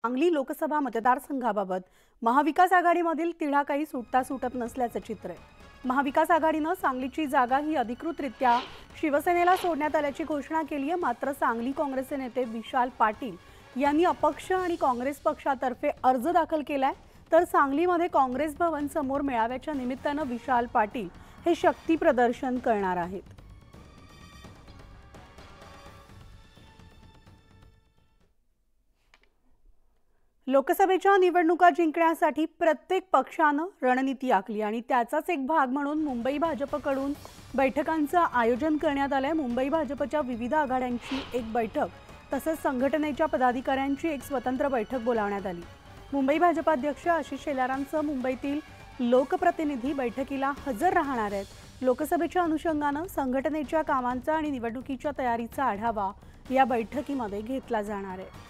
सांगली लोकसभा मतदारसंघाबाबत महाविकास आघाडीमधील तिढा काही सुटत नसल्याचं चित्र आहे। महाविकास आघाडीने सांगलीची जागा ही अधिकृतरित्या शिवसेनेला सोडण्यात आल्याची घोषणा केली आहे। मात्र सांगली काँग्रेसचे नेते विशाल पाटील यांनी अपक्ष आणि काँग्रेस पक्षातर्फे अर्ज दाखल केलाय। तर सांगलीमध्ये काँग्रेस भवन समोर मेळाव्याच्या निमित्ताने विशाल पाटील हे शक्ती प्रदर्शन करणार आहेत। लोकसभेच्या निवडणुका जिंकण्यासाठी प्रत्येक पक्षाने रणनीती आखली आणि त्याचाच एक भाग म्हणून मुंबई भाजपकडून बैठकांचं आयोजन करण्यात आलंय। मुंबई भाजपच्या विविध आघाड्यांची एक बैठक तसंच संघटनेच्या पदाधिकाऱ्यांची एक स्वतंत्र बैठक बोलावण्यात आली। मुंबई भाजपाध्यक्ष आशिष शेलारांसह मुंबईतील लोकप्रतिनिधी बैठकीला हजर राहणार आहेत। लोकसभेच्या अनुषंगाने संघटनेच्या कामांचा आणि निवडणुकीच्या तयारीचा आढावा या बैठकीमध्ये घेतला जाणार आहे।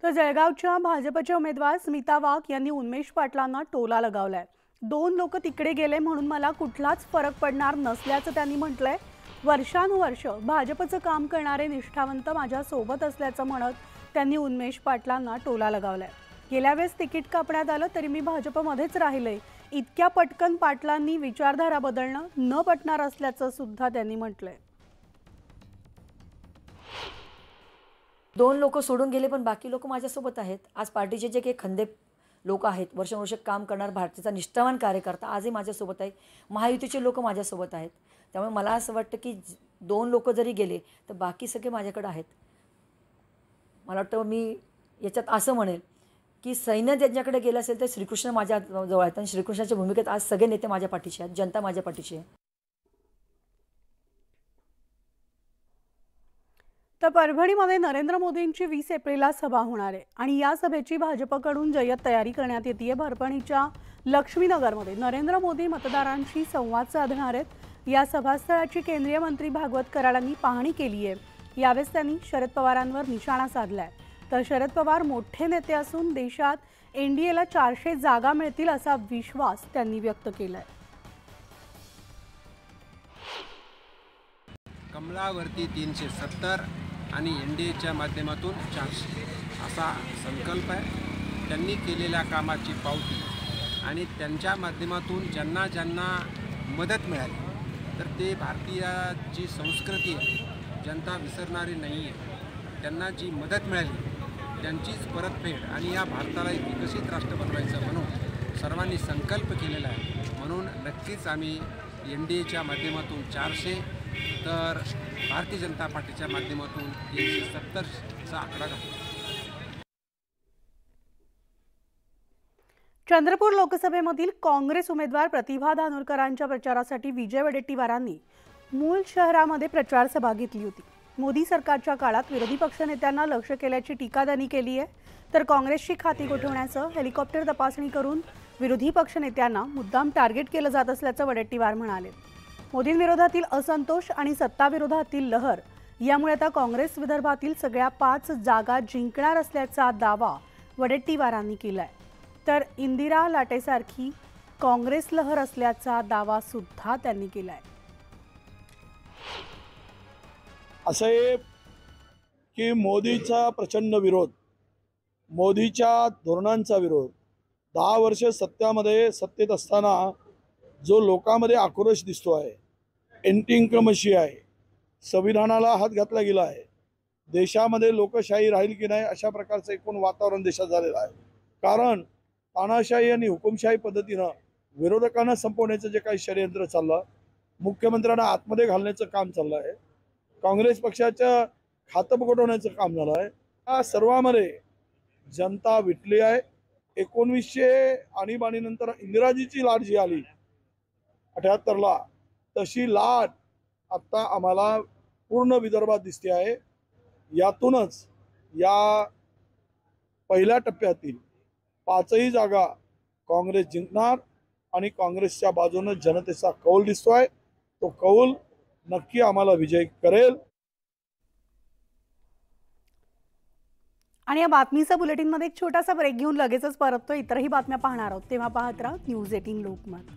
तर जळगावच्या भाजपचे उमेदवार स्मिता वाघ यांनी उन्मेष पाटलांना टोला लगावलाय। दोन लोक तिकडे गेले म्हणून मला कुठलाच फरक पडणार नसल्याचं त्यांनी म्हटलंय। वर्षानुवर्ष भाजपचं काम करणारे निष्ठावंत माझ्या सोबत असल्याचं म्हणत त्यांनी उन्मेष पाटलांना टोला लगावलाय। गेल्या वेळेस तिकीट कापण्यात आलं तरी मी भाजपमध्येच राहिले। इतक्या पटकन पाटलांनी विचारधारा बदलणं न पटणार असल्याचं सुद्धा त्यांनी म्हटलंय। दोन लोक सोडून गेले पण बाकी लोक माझ्यासोबत आहेत। आज पार्टीचे जे काही खंदे लोक आहेत, वर्षानुवर्ष काम करणार भारतीचा निष्ठावान कार्यकर्ता आजही माझ्यासोबत आहे। महायुतीचे लोक माझ्यासोबत आहेत। त्यामुळे मला असं वाटतं की दोन लोक जरी गेले तर बाकी सगळे माझ्याकडे आहेत। मला वाटतं मी याच्यात असं म्हणेल की सैन्य ज्यांच्याकडे गेलं असेल तर श्रीकृष्ण माझ्या जवळ आहेत आणि श्रीकृष्णाच्या भूमिकेत आज सगळे नेते माझ्या पाठीशी आहेत, जनता माझ्या पाठीशी आहे। तर परभणीमध्ये नरेंद्र मोदींची 20 एप्रिलला सभा होणार आहे आणि या सभेची भाजपकडून जय्यत तयारी करण्यात येते। परभणीच्या लक्ष्मीनगरमध्ये नरेंद्र मोदी मतदारांशी संवाद साधणार आहेत। या सभास्थळाची केंद्रीय मंत्री भागवत कराडांनी पाहणी केली आहे। यावेळेस त्यांनी शरद पवारांवर निशाणा साधलाय। तर शरद पवार मोठे नेते असून देशात एनडीएला 400 जागा मिळतील असा विश्वास त्यांनी व्यक्त केलाय। कमलावरती 370 आणि एनडीएच्या माध्यमातून 400 असा संकल्प आहे। त्यांनी केलेल्या कामाची पावती आणि त्यांच्या माध्यमातून ज्यांना ज्यांना मदत मिळाली तर ते भारतीयाची संस्कृती आहे, जनता विसरणारी नाही आहे। त्यांना जी मदत मिळाली त्यांचीच परतफेड आणि या भारताला एक विकसित राष्ट्र बनवायचं म्हणून सर्वांनी संकल्प केलेला आहे। म्हणून नक्कीच आम्ही एनडीएच्या माध्यमातून 400 तर भारतीय जनता पार्टीच्या माध्यमातून 170चा आकडा गाठू। चंद्रपूर लोकसभेमधील काँग्रेस उमेदवार प्रतिभा धानोरकरांच्या प्रचारासाठी विजय वडेट्टीवारांनी मूळ शहरामध्ये प्रचार सभा घेतली होती। मोदी सरकारच्या काळात विरोधी पक्षनेत्यांना लक्ष केल्याची टीका त्यांनी केली आहे। तर काँग्रेसची खाती गोठवण्याचं हेलिकॉप्टर तपासणी करून विरोधी पक्षनेत्यांना मुद्दाम टार्गेट केलं जात असल्याचं वडेट्टीवार म्हणाले। मोदींविरोधातील असंतोष आणि सत्ताविरोधातील लहर यामुळे आता काँग्रेस विदर्भातील सगळ्या 5 जागा जिंकणार असल्याचा दावा वडेट्टीवारांनी केलाय। तर इंदिरा लाटेसारखी काँग्रेस लहर असल्याचा दावा सुद्धा त्यांनी केलाय। असं आहे की मोदीचा प्रचंड विरोध, मोदीच्या धोरणांचा विरोध, 10 वर्ष सत्तेत असताना जो लोकांमध्ये आक्रोश दिसतो आहे, एंटी इन्कमशी आहे, संविधानाला हात घातला गेला आहे, देशामध्ये लोकशाही राहील की नाही अशा प्रकारचं एकूण वातावरण देशात झालेलं आहे। कारण तानाशाही आणि हुकुमशाही पद्धतीनं विरोधकांना संपवण्याचं जे काही षडयंत्र चाललं, मुख्यमंत्र्यांना आतमध्ये घालण्याचं काम चाललं आहे, काँग्रेस पक्षाचं खातं गोठवण्याचं काम झालं आहे। या सर्वांमध्ये जनता विटली आहे। 1900 आणीबाणीनंतर इंदिराजीची लाट जी आली 78ला, तशी लाट आता आम्हाला पूर्ण विदर्भात दिसते आहे। यातूनच या पहिल्या टप्प्यातील 5ही जागा काँग्रेस जिंकणार आणि काँग्रेसच्या बाजूने जनतेचा कौल दिसतोय। तो कौल नक्की आम्हाला विजय करेल। आणि या बातमीच्या बुलेटिनमध्ये एक छोटासा ब्रेक घेऊन लगेचच परततो। इतरही बातम्या पाहणार आहोत, तेव्हा पाहत राहा न्यूज 18 लोकमत।